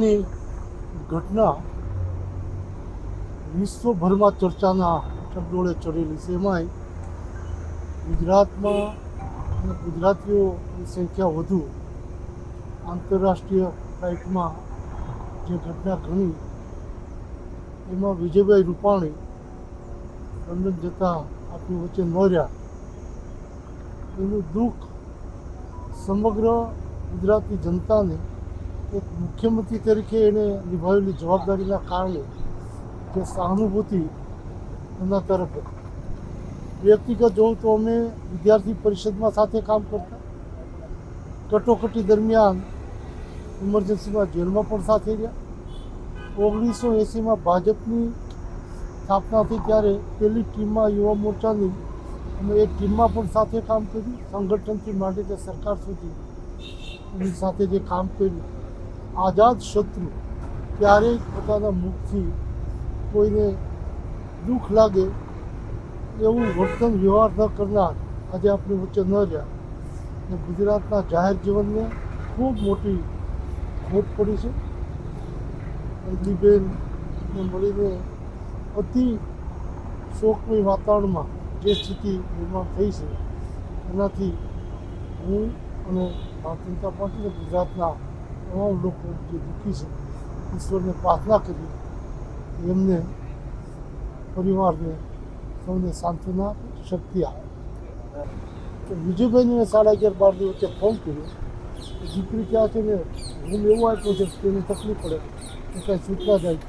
વિજયભાઈની ઘટના વિશ્વભરમાં ચર્ચાના ચકડોળે ચડેલી છે. એમાંય ગુજરાતમાં અને ગુજરાતીઓની સંખ્યા વધુ આંતરરાષ્ટ્રીય ફ્લાઇટમાં જે ઘટના ઘણી, એમાં વિજયભાઈ રૂપાણી લંડન જતા આપણી વચ્ચે ન રહ્યા. એનું દુઃખ સમગ્ર ગુજરાતી જનતાને એક મુખ્યમંત્રી તરીકે એને નિભાવેલી જવાબદારીના કારણે જે સહાનુભૂતિ એમના તરફ હતી. વ્યક્તિગત જોઉં તો અમે વિદ્યાર્થી પરિષદમાં સાથે કામ કરતા, કટોકટી દરમિયાન ઇમરજન્સીમાં જેલમાં પણ સાથે રહ્યા. 1980માં ભાજપની સ્થાપના થઈ ત્યારે પહેલી ટીમમાં યુવા મોરચાની અમે એક ટીમમાં પણ સાથે કામ કર્યું. સંગઠનથી માંડીને સરકાર સુધી એની સાથે જે કામ કર્યું. આઝાદ શત્રુ ક્યારેય પોતાના મુખથી કોઈને દુઃખ લાગે એવું વર્તન વ્યવહાર ન કરનાર આજે આપણી વચ્ચે ન રહ્યા. અને ગુજરાતના જાહેર જીવનને ખૂબ મોટી ખોટ પડી છે. અંજલીબેનને મળીને અતિ શોકમય વાતાવરણમાં જે સ્થિતિ નિર્માણ થઈ છે, એનાથી હું અને ભારતીય જનતા પાર્ટી અને ગુજરાતના તમામ લોકો જે દુઃખી છે, ઈશ્વરને પ્રાર્થના કરી એમને પરિવારને સૌને સાંત્વના શક્તિ આપે. તો વિજયભાઈને મેં 11:30-12 વચ્ચે ફોન કર્યો. દીકરી ક્યાં છે ને રૂમ એવો આપ્યો છે કે એને તકલીફ પડે તો કાંઈ સૂચના જાય.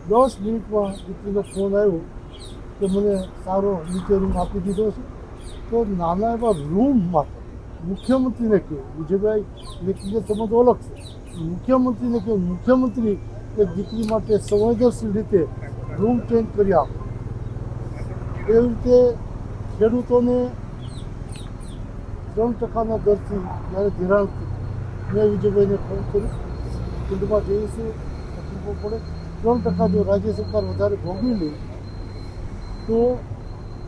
10 મિનિટમાં દીકરીનો ફોન આવ્યો કે મને સારો નીચે રૂમ આપી દીધો છે. તો નાના એવા રૂમ માટે મુખ્યમંત્રીને કહ્યું, વિજયભાઈ વ્યક્તિગત સંબંધો અલગ છે, મુખ્યમંત્રીને કહ્યું, મુખ્યમંત્રી એ દીકરી માટે સંવેદનશીલ રીતે રૂમ ચેન્જ કરી આપે. એવી રીતે ખેડૂતોને 3%ના દરથી જ્યારે ધિરાણ મેં વિજયભાઈને ફોન કર્યો, ફિલ્ડમાં જઈએ છીએ તકલીફો પડે. 3% જો રાજ્ય સરકાર વધારે ભોગવી લે તો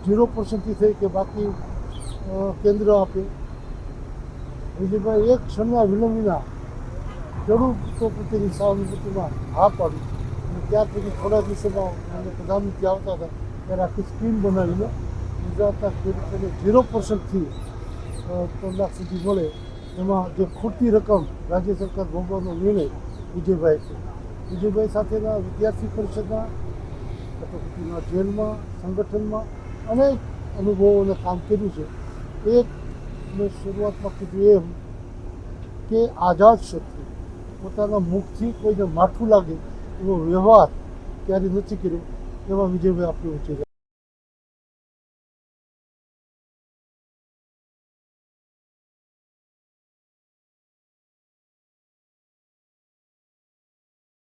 0%થી થઈ કે બાકી કેન્દ્ર આપે. વિજયભાઈ એક ક્ષણના વિલંબ વિના ખેડૂતો પ્રત્યેની સહાનુભૂતિમાં હા પાડી. અને ત્યાર પછી થોડા દિવસોમાં મને પ્રધાનમંત્રી આવતા હતા ત્યારે આખી સ્કીમ બનાવીને ગુજરાતના ખેડૂતોને 0%થી 3 લાખ સુધી મળે. એમાં જે ખૂટતી રકમ રાજ્ય સરકાર ભોગવવાનો નિર્ણય વિજયભાઈ છે. વિજયભાઈ સાથેના વિદ્યાર્થી પરિષદના, કટોકટીના જેલમાં, સંગઠનમાં અનેક અનુભવોને કામ કર્યું છે. એક મેં શરૂઆતમાં કીધું એમ કે આઝાદ શત્રુ પોતાના મુખથી કોઈને માઠું લાગે એવો વ્યવહાર ક્યારેય નથી કર્યો. એવા વિજયભાઈ આપણી વચ્ચે